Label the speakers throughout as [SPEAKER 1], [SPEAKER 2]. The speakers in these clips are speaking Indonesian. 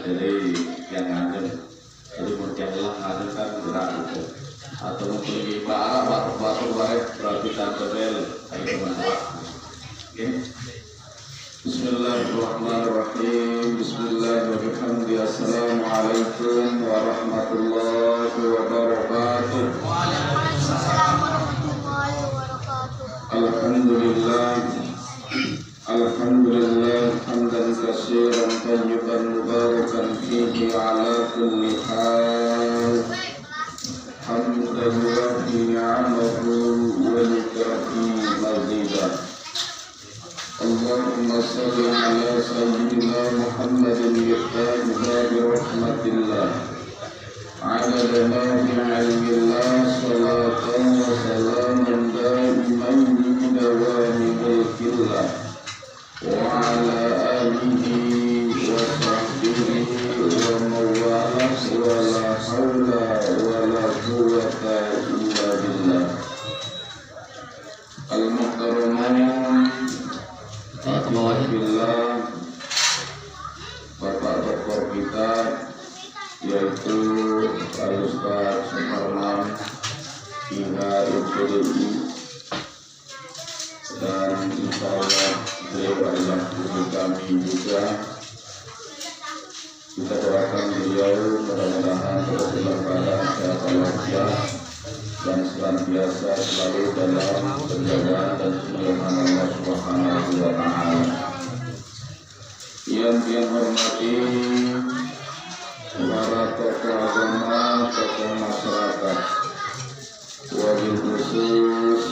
[SPEAKER 1] Jadi yang ngadem, jadi mungkin yang ngadem kan gerak gitu. Atau mungkin para batu waret berarti tantebel kayak teman-teman. Oke. Bismillahirrahmanirrahim. Bismillahirrahmanirrahim. Assalamualaikum warahmatullahi wabarakatuh.
[SPEAKER 2] Waalaikumsalam warahmatullahi wabarakatuh.
[SPEAKER 1] Alhamdulillah. Alhamdulillah hamdan katsiran tayyiban mubarakan fihi ala kulli hal. Hamdan yuwafi ni'amahu wa yukafi mazidah. Allahumma salli ala sayyidina Muhammadin bi rahmatillah. Ala nabi ilmillah salatan wa salaman daiman bi dawami mulkillah. Wa ala alihi wa sahbihi wa mawalah wa la hawla wa la quwwata illa billah. Al-muhtaramun Alhamdulillah, Bapak Doktor kita yaitu Al-Ustaz Suparman IHMPDI, dan insya Allah beliau adalah guru kami juga. Kita doakan beliau mudah-mudahan terus dalam keadaan sehat walafiat dan senantiasa selalu dalam penjagaan dan perlindungan Allah Subhanahu wa Ta'ala. Yang hormati para tokoh agama, tokoh masyarakat, wabil khusus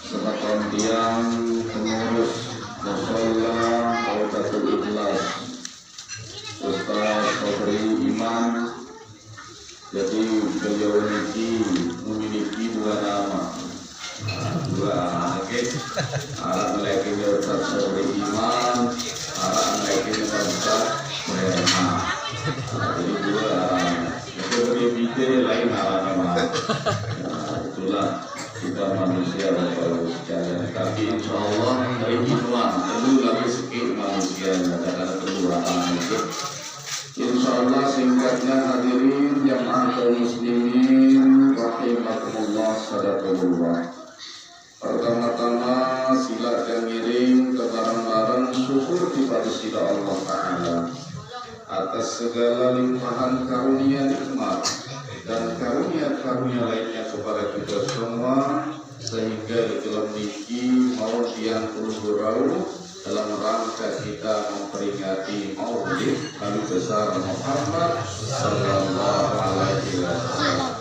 [SPEAKER 1] sebagai tiang pengurus mushola Kaudatul Ikhlas, Ustaz Sobri Imam. Jadi beliau ini memiliki dua nama, arah meleknya Ustaz Sobri Imam, arah meleknya Ustaz Berma. Jadi dua, itu berbeda lain arah nama. Itulah kita manusia Bapak sekalian. Tapi insya Allah dari iman perlu lagi sedikit manusia karena perlu akan itu. Insyaallah singkatnya hadirin jamaah kaum muslimin rahimakumullah sadaqallah. Pertama-tama sila dan ngiring ke bareng-bareng syukur kepada sila Allah Ta'ala atas segala limpahan karunia nikmat dan karunia-karunia lainnya kepada kita semua, sehingga di dalam niki mau tiang puluh dalam rangka kita memperingati Maulid Nabi besar Muhammad sallallahu alaihi wasallam.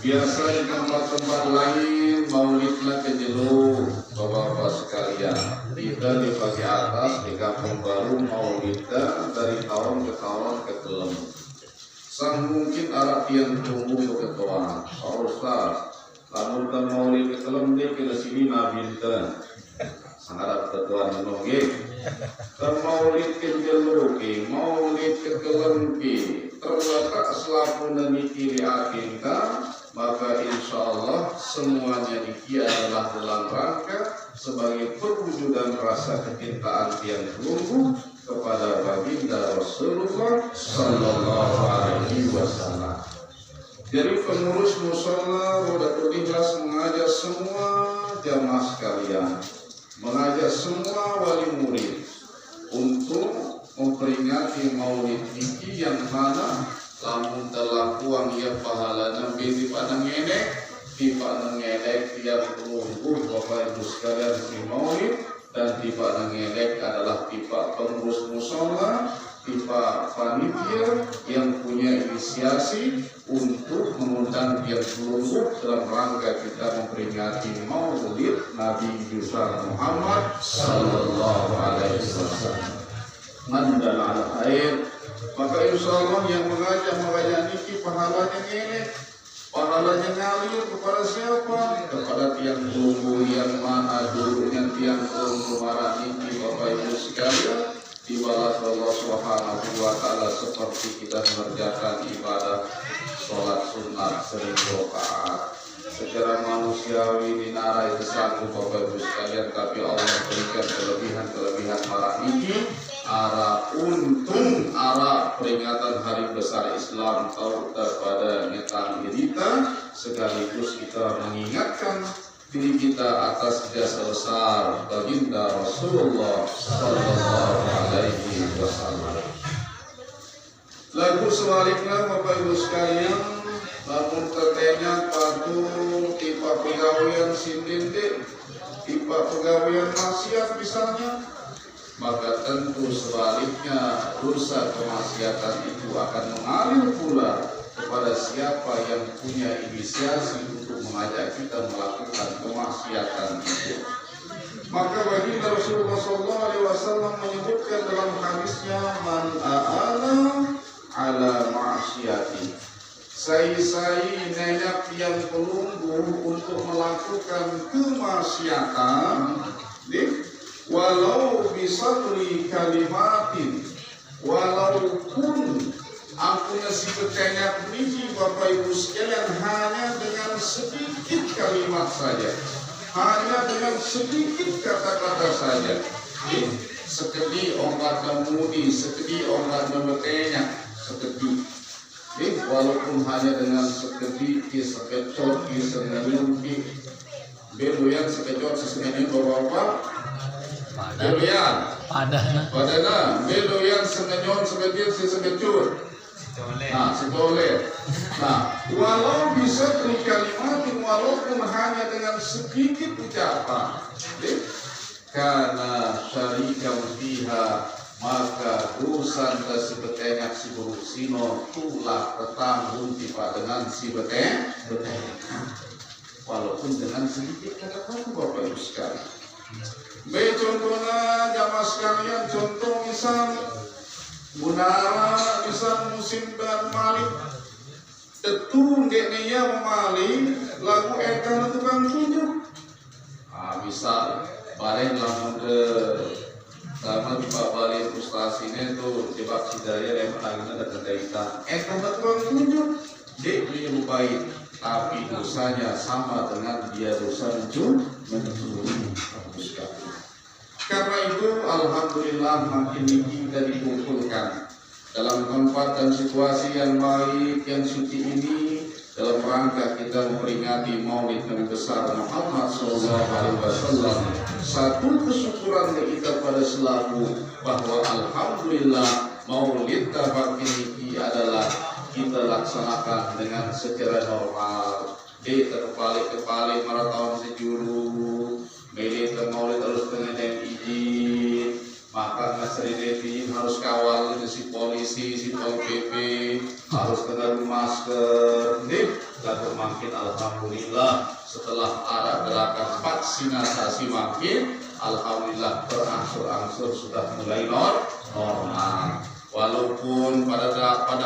[SPEAKER 1] Biasa di tempat-tempat lain Maulidnya kejeluh Bapak-bapak sekalian. Kita di pagi atas di Kampung Baru Maulidnya dari tahun ke tahun ke kelem. Sang mungkin arah tiang tunggu ke ketuaan. Oh Ustaz, lalu kita Maulid ke kelem dia kira sini Nabi sangat ketuaan menunggu Maulid kejeluki, Maulid kekelemki terletak selaku nemiki diakinkan, maka insya Allah semuanya diki adalah dalam rangka sebagai perwujudan rasa kecintaan yang tumbuh kepada baginda Rasulullah sallallahu alaihi wasallam. Jadi pengurus mushola Kaudatul Ikhlas mengajak semua jamaah sekalian, mengajak semua wali murid untuk memperingati Maulid niki yang mana lamun telah uang ya pahalanya di pandang ngelek tiap pelungguh Bapak Ibu sekalian di Maulid, dan di pandang ngelek adalah pipa pengurus mushola, pipa panitia yang punya inisiasi untuk mengundang tiap pelungguh dalam rangka kita memperingati Maulid Nabi besar Muhammad sallallahu alaihi wasallam. Mandal al air, maka insya Allah yang mengajak niki pahalanya ini, pahalanya ngalir kepada siapa? Kepada tiang pelungguh yang mana dulunya tiang pelungguh marah niki Bapak Ibu sekalian dibalas Allah Subhanahu wa ta'ala seperti kita mengerjakan ibadah sholat sunat 1000 rakaat. Secara manusiawi dinara itu sanggup Bapak Ibu sekalian, tapi Allah berikan kelebihan marah ini arah untung arah peringatan hari besar Islam tahu pada ngetang irita, sekaligus kita mengingatkan diri kita atas jasa besar baginda Rasulullah Sallallahu Alaihi Wasallam. Lagu sebaliknya Bapak Ibu sekalian, namun katanya patung tipe pegawaian sindindik, tipe pegawaian maksiat misalnya, maka tentu sebaliknya dosa kemaksiatan itu akan mengalir pula kepada siapa yang punya inisiasi untuk mengajak kita melakukan kemaksiatan itu. Maka baginda Rasulullah SAW menyebutkan dalam hadisnya, man a'ana ala ma'asyati, sai-sai nenek yang pelunggu untuk melakukan kemaksiatan, walau bisatri kalimatin, walaupun ampunnya si berkenyak niji Bapak Ibu sekalian hanya dengan sedikit kalimat saja, hanya dengan sedikit kata-kata saja, sekedi obat memudi, sekedi obat berkenyak, sekedi, walaupun hanya dengan sekedi sekecot sesenanyum beloyan sekecot sesenanyum bapak beloyan padana beloyan senanyon sekecil sekecur. Nah, setoleh. Nah, walau bisa kalimatin, walaupun hanya dengan sedikit ucapan, karena syarikan fiha, maka dosa si betenyak si buruk sino tulah ketanggung tiba dengan si betenyak, walaupun dengan sedikit kata-kata Bapak Ibu sekalian. Contohnya jamaah sekalian, contoh misal bunara misal musim dan malik tetu ngeknya memali lagu ekan tukang tunjuk. Misal bareng lamun sama di balik frustasinya itu jebak sidaya yang menangnya ada kaitan ekan tukang tunjuk dek dia baik, tapi dosanya sama dengan dia dosa mencuri. Karena itu alhamdulillah makin kita dikumpulkan dalam tempat dan situasi yang baik yang suci ini dalam rangka kita memperingati Maulid Nabi besar Muhammad SAW. Satu kesyukuran kita pada selaku bahwa alhamdulillah Maulid tahun ini adalah kita laksanakan dengan secara normal. Kepalik maratahun sejuru Mede Maulid harus dengan yang izin, maka ngasri harus kawal si polisi, si pol PP, harus dengan masker. Lalu makin alhamdulillah setelah ada gerakan vaksinasi makin alhamdulillah berangsur-angsur sudah mulai normal. Walaupun pada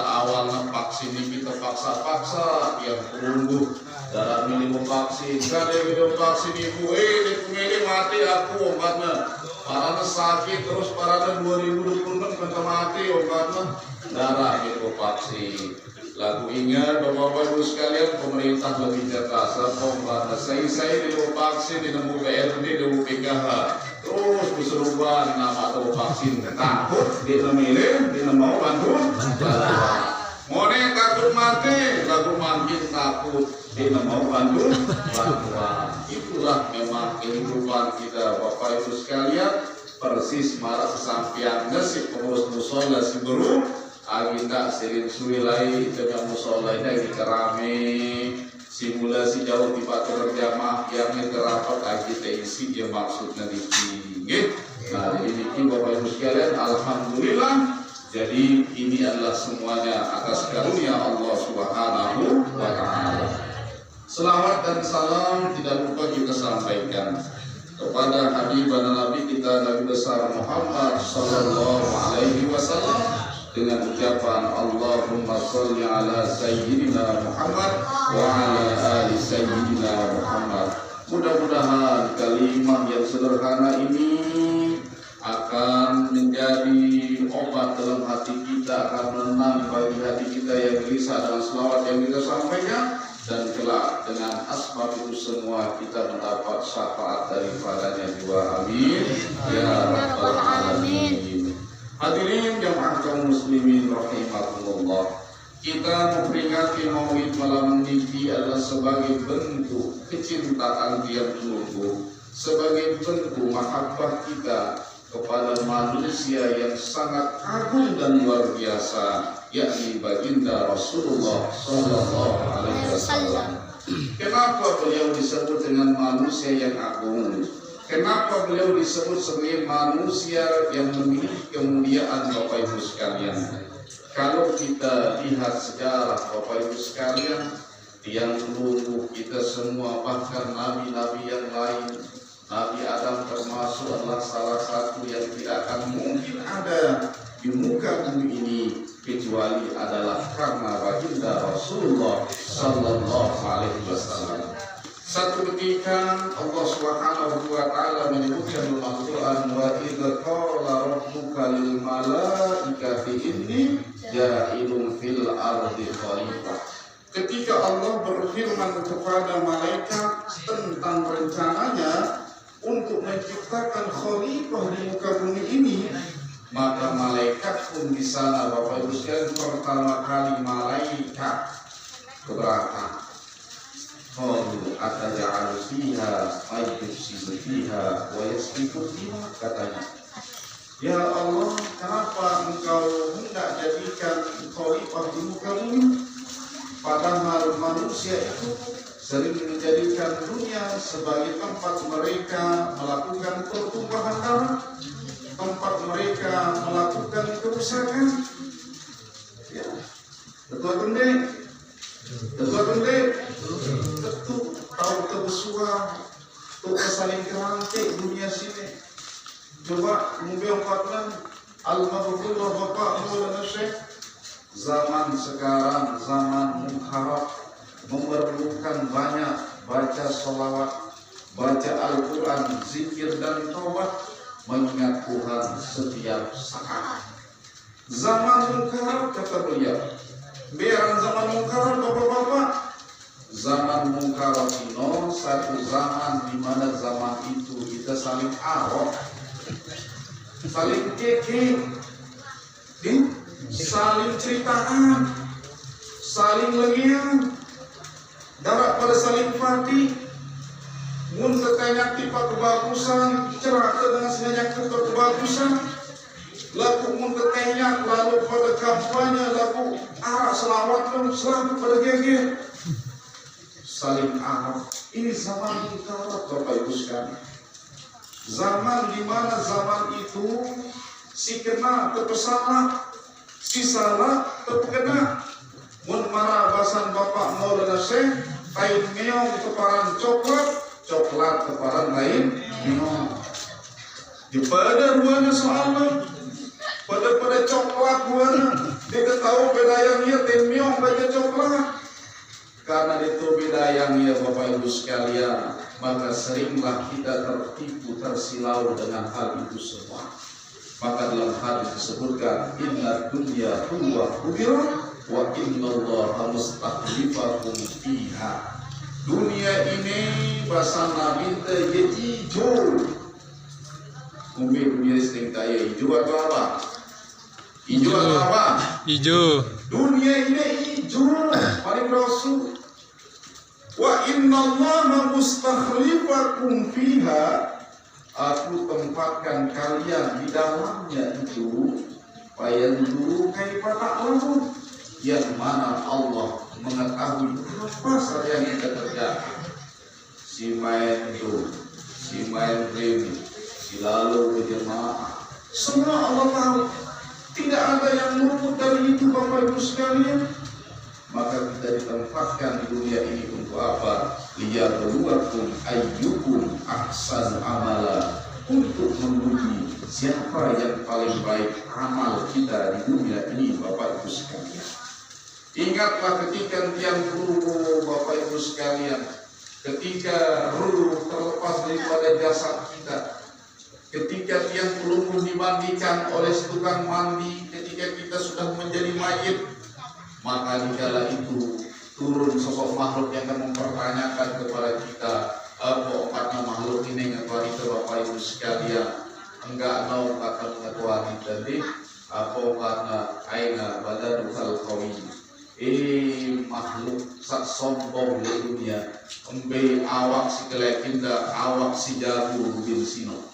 [SPEAKER 1] awalnya vaksin ini kita paksa yang perunggu darah minimum vaksin, kada minum vaksin ibu, ini mati aku obatnya, parahnya sakit terus parahnya 2026 kata mati obatnya darah minimum vaksin. Lagu ingat Bapak Ibu sekalian, pemerintah lebih cerdas, obatnya saya minimum vaksin di nemu BRD, di nemu PKH. Terus berseruban nama atau vaksin takut dia memilih dia mau bantu mone takut mati lagu makin takut dia mau bantuan. Itulah memang kehidupan kita Bapak Ibu sekalian, persis marah sesampian si pengurus musola si beru agenda sirin suilai dengan musola ini kerame simulasi jauh di batu berjamaah yang terapat kita isi dia maksudnya di sini. Nah ini Bapak Ibu sekalian, alhamdulillah. Jadi ini adalah semuanya atas karunia Allah Subhanahu wa Ta'ala. Selawat dan salam tidak lupa kita sampaikan kepada Habibana Nabi kita Nabi besar Muhammad Sallallahu Alaihi Wasallam dengan ucapan Allahumma sholli ala sayyidina Muhammad wa ala ali sayyidina Muhammad. Mudah-mudahan kalimat yang sederhana ini akan menjadi obat dalam hati kita gelisah dengan selawat yang kita sampaikan, dan kelak dengan asbab itu semua kita mendapat syafaat daripadanya juga. Amin ya rabbal alamin. Hadirin jamaah kaum muslimin rahimakumullah, kita memperingati Maulid malam ini adalah sebagai bentuk kecintaan yang tumbuh, sebagai bentuk mahabbah kita kepada manusia yang sangat agung dan luar biasa, yakni baginda Rasulullah Sallallahu Alaihi Wasallam. Kenapa beliau disebut dengan manusia yang agung? Kenapa beliau disebut sebagai manusia yang memiliki kemuliaan, Bapak Ibu sekalian? Kalau kita lihat sejarah, Bapak Ibu sekalian, yang dulu kita semua, bahkan nabi-nabi yang lain, Nabi Adam termasuk adalah salah satu yang tidak akan mungkin ada di muka bumi ini kecuali adalah karena baginda Rasulullah Sallallahu Alaihi Wasallam. Satu ketika Allah Subhanahu wa taala menyebutkan dalam Al-Qur'an, wa idza qala rabbuka lil malaikati inni ja'ilun fil ardi khalifah. Ketika Allah berfirman kepada malaikat tentang rencananya untuk menciptakan khalifah di muka bumi ini, maka malaikat pun di sana, Bapak Ibu sekalian, pertama kali malaikat keberatan. Qalu ataj'alu fiha may yufsidu fiha wa yasfiku dima'a, katanya, ya Allah, kenapa engkau hendak jadikan khalifah di muka bumi, padahal manusia itu sering menjadikan dunia sebagai tempat mereka melakukan pertumpahan darah, tempat mereka melakukan kerusakan. Ya, ketua pendek, tentu tahu kebesuan, tahu saling kerantik dunia sini. Coba membayangkan al-maghfurullah Bapak Maulana Syekh, zaman sekarang zaman mungkarab, memerlukan banyak baca sholawat, baca Al-Quran, zikir dan taubat, mengingat Tuhan setiap saat. Zaman mungkarab, kata beliau, biaran zaman mungkarab, bapak-bapak, zaman mungkarab ini satu zaman di mana zaman itu kita saling arok, saling keke, saling ceritaan, saling legian, darat pada saling fati, mun ketanya tipe kebagusan, cerah dengan senyak kebagusan, laku mun ketanya lalu pada kampanye, laku arak selawat pun selalu pada geger, saling arah. Ini zaman kita, Bapak Ibu sekalian, zaman di mana zaman itu si kena terpesalah, si salah terkena. Mun marah bahasan Bapak Maulana Syekh, kain meong keparan coklat, coklat keparan lain meong. Di pada ruana soalnya, pada coklat ruana, dia tahu beda yang ia ten meong baca coklat. Karena itu beda yang ia, Bapak Ibu sekalian, maka seringlah kita tertipu, tersilau dengan hal itu semua. Maka dalam hadis disebutkan, inna dunya huwa kubira wa innallaha mustakhlifakum fiha. Dunia ini bahasa Nabi teh hijau. Mungkin dunia sering kaya hijau atau apa? Hijau atau apa? Hijau. Dunia ini hijau. Paling Rasul. Wa innallaha mustakhlifakum fiha. Aku tempatkan kalian di dalamnya itu. Fayanzuru kaifa ta'malun, yang mana Allah mengetahui apa saja yang kita kerjakan. Si main itu, si main ini, si lalu berjemaah, semua Allah tahu. Tidak ada yang luput dari itu, Bapak Ibu sekalian. Maka kita ditempatkan di dunia ini untuk apa? Liyabluwakum ayyukum ahsanu amala, untuk menguji siapa yang paling baik amal kita di dunia ini, Bapak Ibu sekalian. Ingatlah ketika tiang ruh, Bapak Ibu sekalian, ketika ruh terlepas daripada jasad kita, ketika tiang pelunggu dimandikan oleh tukang mandi, ketika kita sudah menjadi mayit, Maka dikala itu turun sosok makhluk yang akan mempertanyakan kepada kita, karena makhluk ini ngatuan itu Bapak Ibu sekalian, enggak mau akan ngatuan itu apa karena aina badal khalqawi makhluk sak sombong di dunia, embe awak si kelekinda awak si jago bin sino.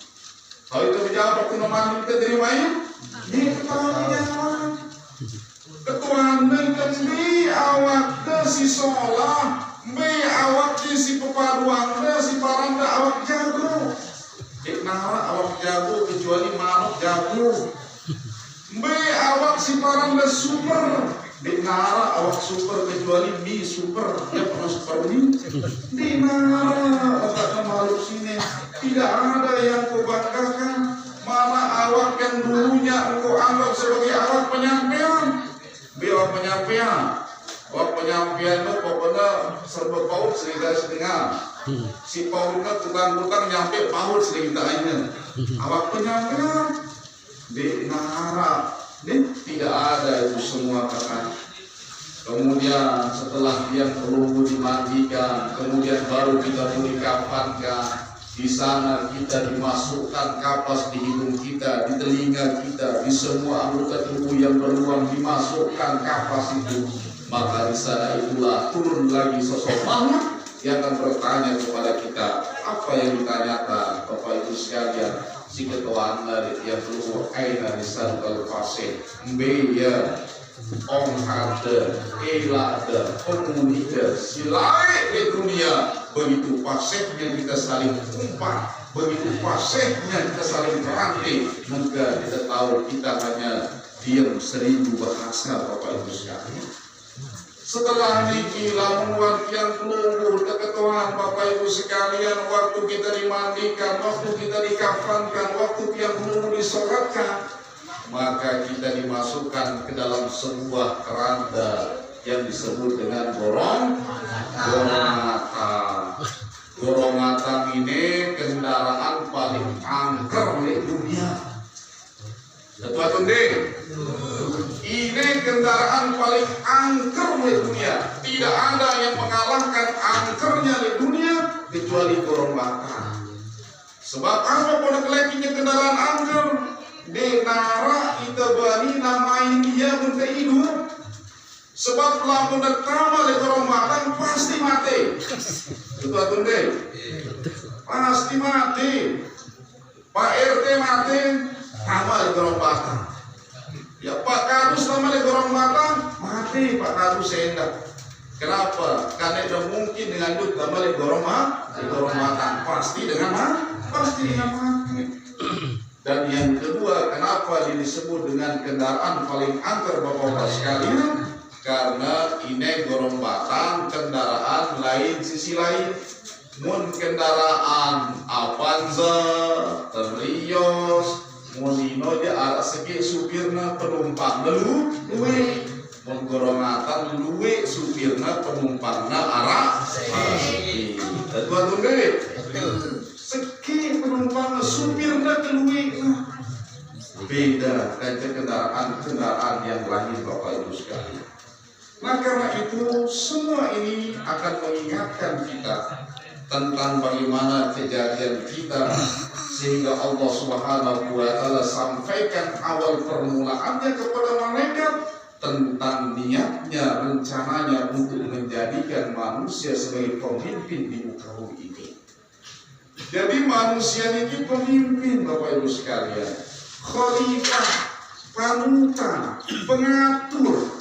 [SPEAKER 1] Kalau itu menjawab waktu nomor kita terima ya, ini ketahuan ketuaan dengan bi awak de si solah, bi awak de si pepaduan de si paranda awak jago. Nara awak jago kecuali manuk jago. Bi awak si paranda super. Nara awak super kecuali mi super. Dia pernah super mi. Di nara otaknya makhluk sini tidak ada yang kau banggakan. Mana awak yang dulunya engkau anggap sebagai awak penyampaian. Biar penyampaian itu pokoknya serba paut sehingga setengah. Si pautnya tukang-tukang nyampe paut sehingga aja. Awak penyampaian di nara, tidak ada itu semua kakak. Kemudian setelah dia perlu dimandikan, kemudian baru kita dikafankan. Di sana kita dimasukkan kapas di hidung kita, di telinga kita, di semua anggota tubuh yang berluang dimasukkan kapas itu. Maka di sana itulah turun lagi sosok makhluk yang akan bertanya kepada kita. Apa yang ditanyakan Bapak Ibu sekalian? Si ketuaan dari yang keluar aina di sana kalau fase ya Om ada, ada, pemuda, silai di dunia. Begitu fasihnya kita saling umpat, begitu fasihnya kita saling merantai. Maka kita tahu kita hanya diam 1000 bahasa Bapak Ibu sekalian. Setelah niki lamuan yang keluar keketuaan Bapak Ibu sekalian, waktu kita dimandikan, waktu kita dikafankan, waktu yang keluar disolatkan, maka kita dimasukkan ke dalam sebuah keranda yang disebut dengan gorongatan. Gorongatan ini kendaraan paling angker di dunia. Ketua Tunde, ini kendaraan paling angker di dunia. Tidak ada yang mengalahkan angkernya di dunia kecuali gorongatan. Sebab apa pada kelekinya kendaraan angker? Di nara kita bani namain dia untuk hidup. Sebab lamun pertama di gorongatan pasti mati. Ketua Tunde, pasti mati. Pak RT mati, sama di gorongatan. Ya Pak Kadus sama di gorongatan mati, Pak Kadus sendak. Kenapa? Karena tidak mungkin dengan duduk sama di gorongatan. Pasti dengan mati. Dan yang kedua, kenapa disebut dengan kendaraan paling angker Bapak-Bapak sekalian? Karena ini gorongatan kendaraan lain sisi lain. Mun kendaraan Avanza, Terios, Molino dia arah segi supirna penumpang luwe. Mun gorongatan luwe supirna penumpangna arah segi. Ketua Tunde. Seki penumpang supirnya keluar beda dengan kendaraan yang lain Bapak Ibu sekalian. Nah karena itu semua ini akan mengingatkan kita tentang bagaimana kejadian kita sehingga Allah Subhanahu wa Ta'ala sampaikan awal permulaannya kepada malaikat tentang niatnya, rencananya untuk menjadikan manusia sebagai pemimpin di muka bumi ini. Jadi manusia ini pemimpin Bapak Ibu sekalian, khalifah, panutan, pengatur.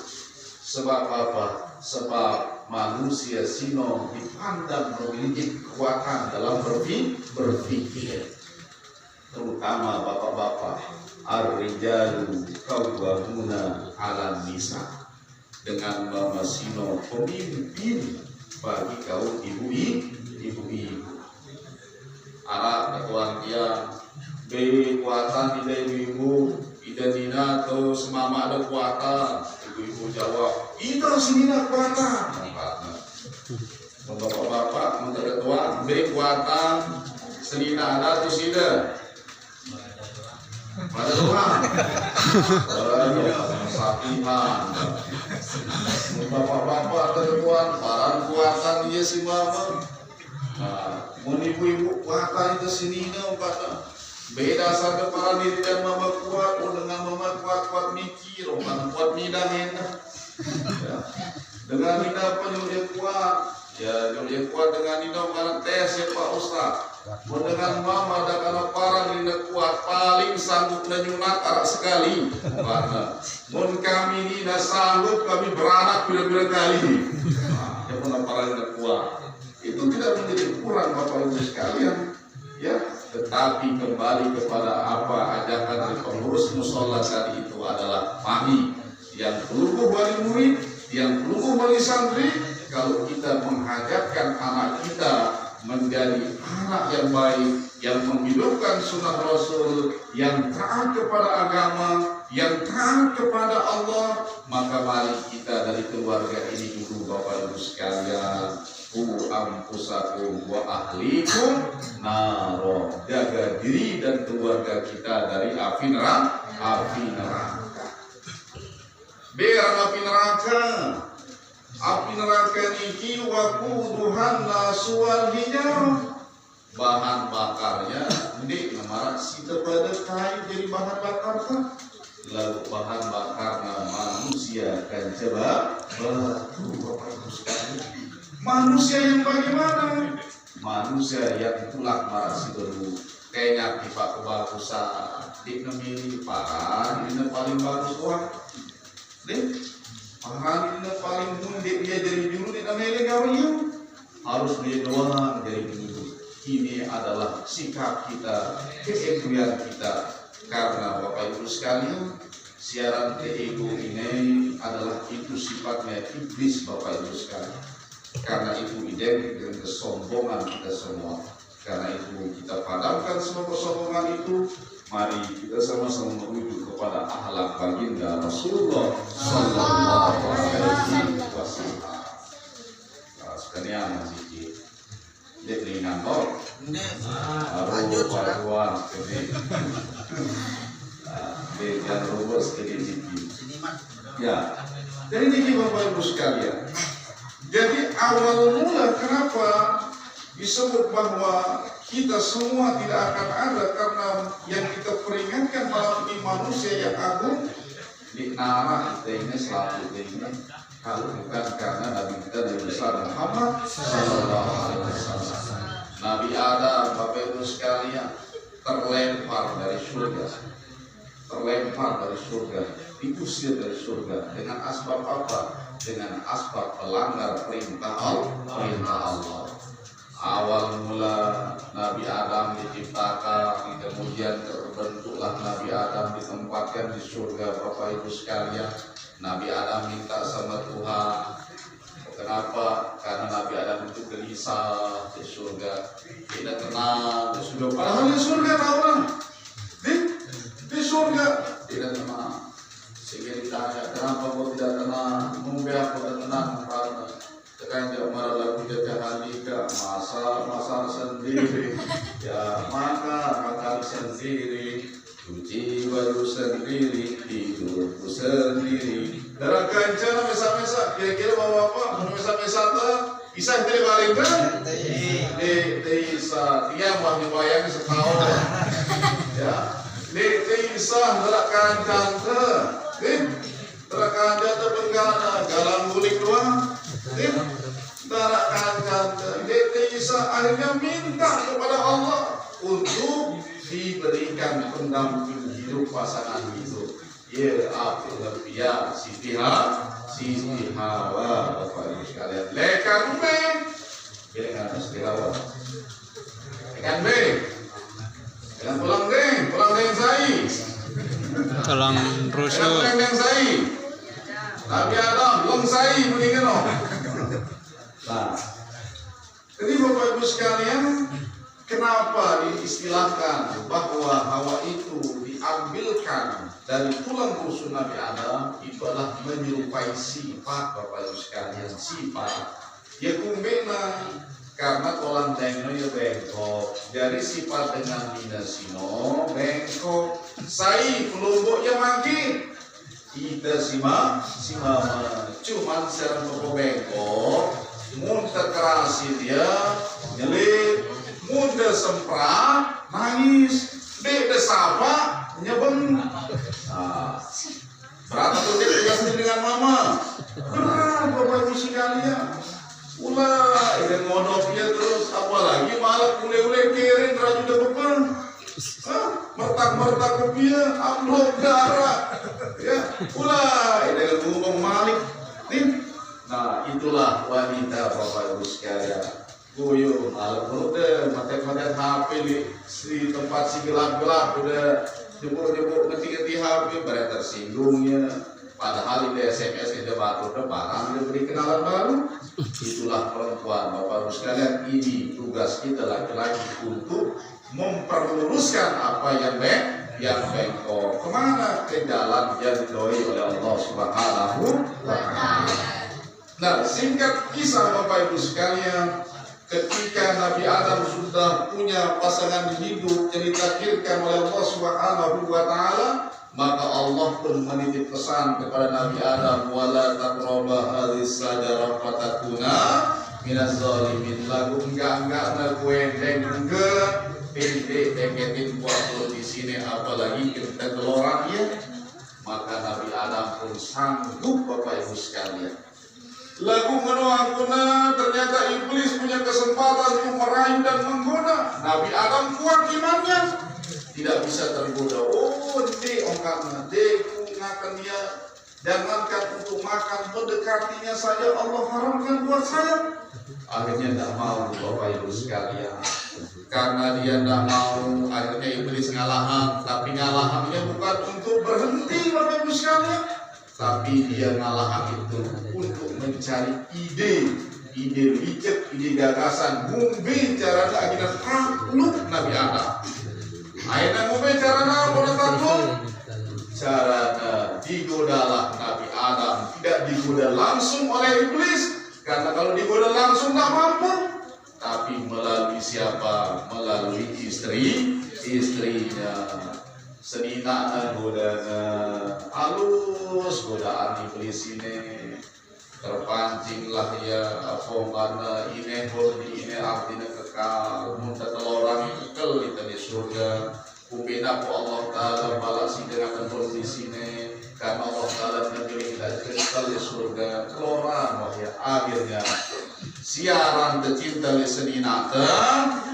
[SPEAKER 1] Sebab apa? Sebab manusia sino dipandang memiliki kekuatan dalam berpikir. Terutama bapak-bapak, ar-rijalu qawwamuna 'alan nisa. Dengan Mama Sino pemimpin bagi kaum ibu-ibu. Arah ketuan dia kekuatan tidak ibu-ibu tidak dina atau semama ada kekuatan. Ibu-ibu jawab itu sini ada kekuatan. Bapak-bapak menteri ketua kekuatan senina ada atau tidak pada Tuhan. Sakiman. Bapak-bapak tertuan, para kuatan dia si mama. Nah, mun ibu-ibu kuatan itu sini pada beda saja para diri dan mama kuat, dengan mama kuat mikir, kuat midang enak. Ya. Dengan Nina penyulit kuat, ya penyulit kuat dengan Nina karena tes ya Pak Ustaz. Dengan mama dan karena para Nina kuat paling sanggup menyunat arak sekali. Karena mun kami Nina sanggup kami beranak bila-bila kali. Nah, ya pun para Nina kuat. Itu tidak menjadi ukuran Bapak Ibu sekalian, ya. Tetapi kembali kepada apa ajakan dari pengurus musola tadi itu adalah mari yang peluluh wali murid, yang peluluh wali santri, kalau kita menghajatkan anak kita menjadi anak yang baik, yang menghidupkan sunnah Rasul, yang taat kepada agama, yang taat kepada Allah, maka mari kita dari keluarga ini dulu Bapak Ibu sekalian, ampusakum wa ahlikum naro, jaga diri dan keluarga kita dari api neraka. Berang api neraka. Api neraka niki waquduhan nasu wal hijarah. Bahan bakarnya di namarak sita pada kayu jadi bahan bakar kan. Lalu bahan bakarnya manusia kan coba batu Bapak Ibu sekalian. Manusia yang bagaimana? Manusia yang tulak marah si baru kayaknya pipa kebagusan di nemili paran ini paling bagus wah. Deh, paran ini paling mundi dia jadi dulu di namanya gawian harus dia doang jadi dulu. Ini adalah sikap kita, keegoan kita. Karena Bapak Ibu sekalian, siaran ego ini adalah itu sifatnya iblis Bapak Ibu sekalian. Karena itu identik dengan kesombongan kita semua. Karena itu kita padamkan semua kesombongan itu. Mari kita sama-sama menuju kepada akhlak baginda Rasulullah Sallallahu Alaihi Wasallam. Sekalian masih di kantor, baru paruan jadi, jangan lupa sekali ya. Jadi ini Bapak Ibu sekalian. Jadi awal mula kenapa disebut bahwa kita semua tidak akan ada karena yang kita peringatkan malam ini manusia yang agung di narah kita ini selalu ini kalau bukan karena Nabi kita Nabi besar Muhammad Sallallahu Alaihi Wasallam. Nabi Adam Bapak Ibu sekalian terlempar dari surga, diusir dari surga dengan asbab apa? Dengan asbab pelanggar perintah Allah. Awal mula Nabi Adam diciptakan, kemudian terbentuklah Nabi Adam ditempatkan di surga. Bapak Ibu sekalian, Nabi Adam minta sama Tuhan. Kenapa? Karena Nabi Adam itu gelisah di surga, tidak tenang di surga. Padahal di surga tahu di surga tidak tenang. Sehingga ditanya, kenapa kau tidak tenang? Mungkin aku tidak tenang karena tekan jauh marah lagu jajah handika masa sendiri ya makan sendiri, cuci baju sendiri, tidurku sendiri. Darah kancana mesa-mesa, kira-kira bawa apa? Mesa-mesa tuh kisah dari balik kan? Isa, dia mah dibayang setahun ya. Isa darah kancana tuh. Terakan jatuh penggana galang guling doang. Terakan Isa akhirnya minta kepada Allah untuk diberikan pendamping hidup pasangan itu. Ya Abdullah Siti Hawa Bapak Ibu sekalian. Lekan B, dengan Siti Hawa. Lekan B, dengan pulang deng saya.
[SPEAKER 3] Tulang rusuk.
[SPEAKER 1] Nabi Adam, long sai mendingan no. Nah, jadi Bapak Ibu sekalian, kenapa diistilahkan bahwa Hawa itu diambilkan dari tulang rusuk Nabi Adam? Itu adalah menyerupai sifat Bapak Ibu sekalian, sifat. Ya kumbena karena kolam dengno ya bengkok. Dari sifat dengan minasino bengkok. Sai kelompoknya makin kita simak cuman serang bengkok muntah kerasi dia nyelip muntah semprat nangis dek desapa nyebeng berat tuh dia tegasin dengan mama berat bapak ibu sekalian ulah ini ngodoknya terus apalagi malah ule-ule kirin raju depan mertak kopinya amplop darah ya ulah ini ngomong malik nih. Nah itulah wanita bapak ibu sekalian goyo malam udah mata-mata HP di tempat si gelap-gelap udah jebuk-jebuk ngetik-ngetik HP pada tersinggungnya padahal di SMS itu baru barang dia beri kenalan baru. Itulah perempuan bapak ibu sekalian, ini tugas kita laki-laki untuk memperluruskan apa yang bengkok kemana ke jalan yang diridhoi oleh Allah Subhanahu wa Ta'ala. Nah, singkat kisah bapak ibu sekalian, ketika Nabi Adam sudah punya pasangan hidup yang ditakdirkan oleh Allah Subhanahu wa Ta'ala, maka Allah pun menitip pesan kepada Nabi Adam, wala taqraba hadhihi syajarah fatakuna minaz zalimin. Lagu enggak na kuendeng ke ente deketin buat di sini apalagi kita keloran ya. Maka Nabi Adam pun sanggup bapak ibu sekalian. Lagu menuangkuna ternyata iblis punya kesempatan untuk meraih dan menggoda. Nabi Adam kuat imannya, tidak bisa tergoda. Oh, ngakan dia, jangankan untuk makan mendekatinya saja Allah haramkan buat saya. Akhirnya tidak mau bapak ibu sekalian. Karena dia tidak mau, akhirnya iblis ngalahan. Tapi ngalahannya bukan untuk berhenti bapak ibu sekalian, tapi dia ngalahan itu untuk mencari ide licik, ide gagasan, mungkin cara akhirnya takluk Nabi Adam. Akhirnya mungkin cara boleh takluk, cara digodalah Nabi Adam, tidak digoda langsung oleh iblis, karena kalau digoda langsung tak mampu, tapi melalui siapa? Melalui istrinya. Senina godana halus godaan iblis ini terpancinglah ya karena ini ini artinya kekal muntah teloran kekel di surga kubina ku Allah Ta'ala balasi dengan tempur di sini karena Allah Ta'ala negeri tidak kekal di surga teloran wahya akhirnya siaran tercinta di senina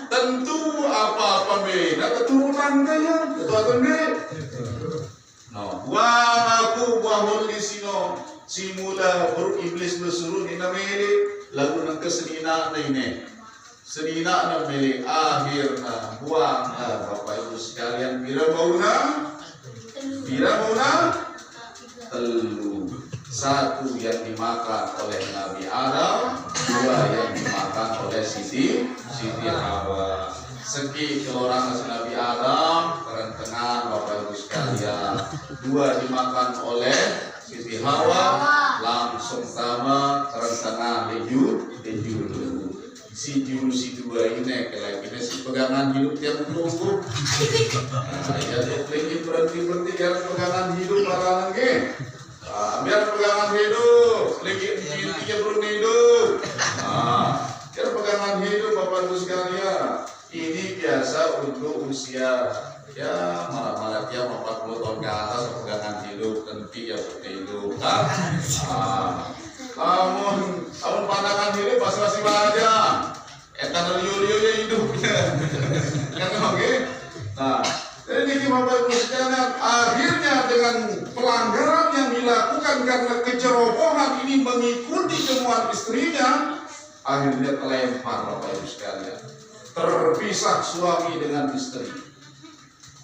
[SPEAKER 1] tentu apa-apa beda keturunan kaya keturunan beda. No, aku bahul di sino simula baru iblis bersuruh di namanya lagu nang kesenina ini senina namanya akhirnya buang bapak ibu sekalian bila mauna telu satu yang dimakan oleh Nabi Adam, dua yang dimakan oleh Siti Hawa. Segi keloran Nabi Adam, kerentengan bapak ibu sekalian. Dua dimakan oleh Siti Hawa, langsung sama kerentengan leju. Si dua ini kira-kira si pegangan hidup yang menunggu. Ya berhenti karena pegangan hidup para lagi. Biar pegangan hidup, lagi intinya belum hidup. Biar pegangan hidup bapak ibu sekalian. Ini biasa untuk usia ya malah dia 40 tahun ke atas pegangan hidup tentu ya hidup. Namun pandangan hidup masih banyak. Etan liu hidupnya. Kan oke? Nah, jadi bapak ibu sekalian akhirnya dengan pelanggaran yang dilakukan karena kecerobohan ini mengikuti kemauan istrinya, akhirnya terlempar bapak ibu sekalian, terpisah suami dengan istri.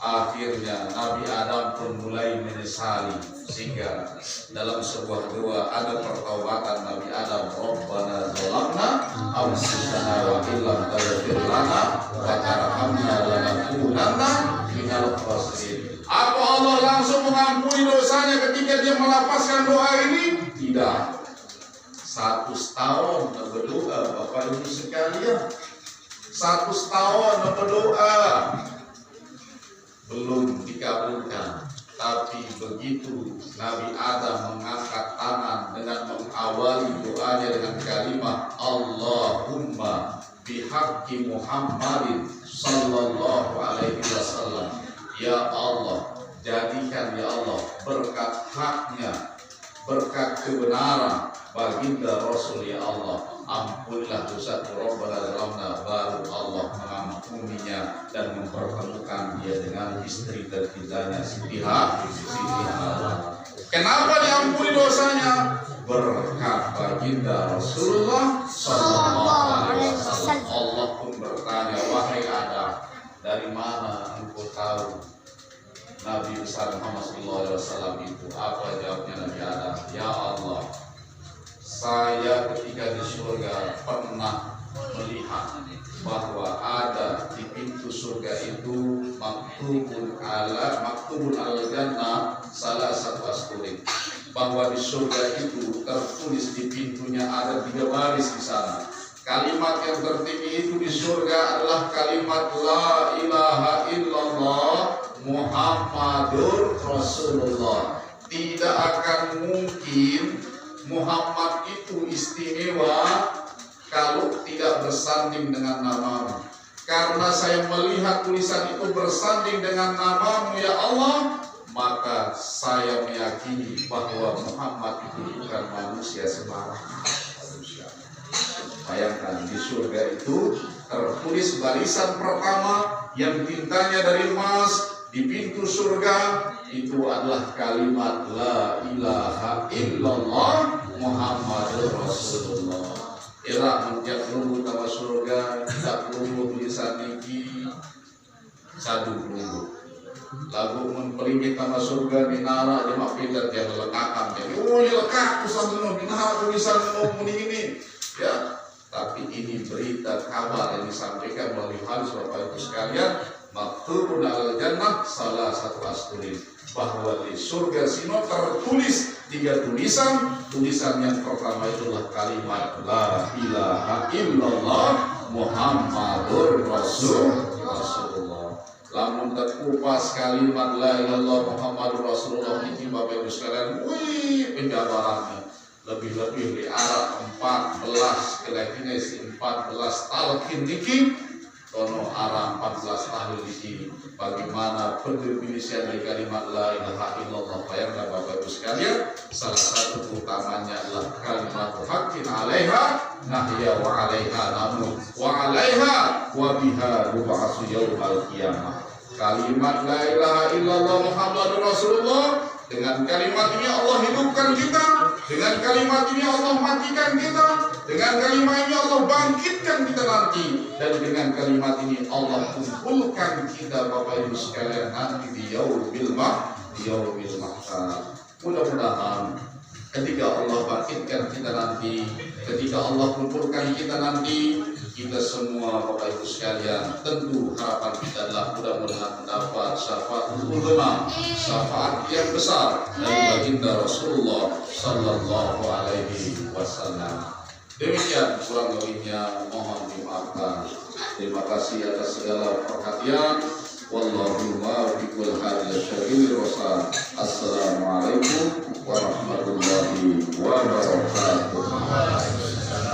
[SPEAKER 1] Akhirnya Nabi Adam pun mulai menyesali sehingga dalam sebuah doa ada pertaubatan Nabi Adam, Rabbana zalamna anfusana wa illam taghfir lana wa tarhamna lanakunanna minal khasirin. Apa Allah langsung mengampuni dosanya ketika dia melapaskan doa ini? Tidak. 100 tahun berdoa bapak ibu sekalian. 100 tahun berdoa belum dikabulkan. Tapi begitu Nabi Adam mengangkat tangan dengan mengawali doanya dengan kalimat Allahumma bihaqqi Muhammadin sallallahu alaihi wasallam, ya Allah, jadikan ya Allah berkat haknya, berkat kebenaran baginda Rasul ya Allah, ampunilah dosa Rabbana zalamna, baru Allah mengampuninya dan mempertemukan dia dengan istri tercintanya Siti Hawa. Kenapa diampuni dosanya? Berkat baginda Rasulullah sallallahu alaihi wasallam. Allah pun bertanya, wahai Adam, dari mana engkau tahu Nabi besar Muhammad sallallahu alaihi wasallam itu? Apa jawabnya Nabi Adam? Ya Allah, saya ketika di surga pernah melihat bahwa ada di pintu surga itu maktubun al jannah salah satu asturin, bahwa di surga itu tertulis di pintunya ada 3 baris di sana. Kalimat yang tertinggi itu di surga adalah kalimat la ilaha illallah Muhammadur Rasulullah. Tidak akan mungkin Muhammad itu istimewa kalau tidak bersanding dengan namamu. Karena saya melihat tulisan itu bersanding dengan namamu ya Allah, maka saya meyakini bahwa Muhammad itu bukan manusia sembarangan. Bayangkan, di surga itu tertulis barisan pertama yang tintanya dari emas di pintu surga itu adalah kalimat la ilaha illallah Muhammadur Rasulullah. Era menjak lumut sama surga, tak lumut tulisan niki sadu lumut. Lagu memperingit sama surga di nara di mafidat yang lekakan. Jadi lekat usaha binara tulisan muni ini. Ya, tapi ini berita kabar yang disampaikan melalui hadis Bapak Ibu sekalian, maktubun al jannah salah satu asturin, bahwa di surga sino tertulis 3 tulisan. Tulisan yang pertama itulah kalimat la ilaha illallah Muhammadur Rasulullah. Lamun terkupas kalimat la ilaha illallah Muhammadur Rasulullah ini Bapak Ibu sekalian, wih, penjabarannya lebih-lebih di Arab 14 kelahiran 14 talqin niki tono Arab 14 tahun niki. Bagaimana pendefinisian dari kalimat la ilaha illallah? Bayangkan Bapak Ibu sekalian, salah satu utamanya adalah kalimat haqqin 'alaiha nahya wa 'alaiha namu wa 'alaiha wa biha yub'atsu yaumal qiyamah. Kalimat la ilaha illallah Muhammadur Rasulullah, dengan kalimat ini Allah hidupkan kita, dengan kalimat ini Allah matikan kita, dengan kalimat ini Allah bangkitkan kita nanti, dan dengan kalimat ini Allah kumpulkan kita Bapak Ibu sekalian nanti di yaumil mahsyar. Mudah-mudahan ketika Allah bangkitkan kita nanti, ketika Allah kumpulkan kita nanti, kita semua Bapak Ibu sekalian, tentu harapan kita adalah mudah-mudahan mendapat syafaat ulama, syafaat yang besar dari baginda Rasulullah sallallahu alaihi wasallam. Demikian kurang lebihnya mohon dimaafkan. Terima kasih atas segala perhatian. Wallahu muwaffiqul hadi syafi'ir rasul. Assalamualaikum warahmatullahi wabarakatuh.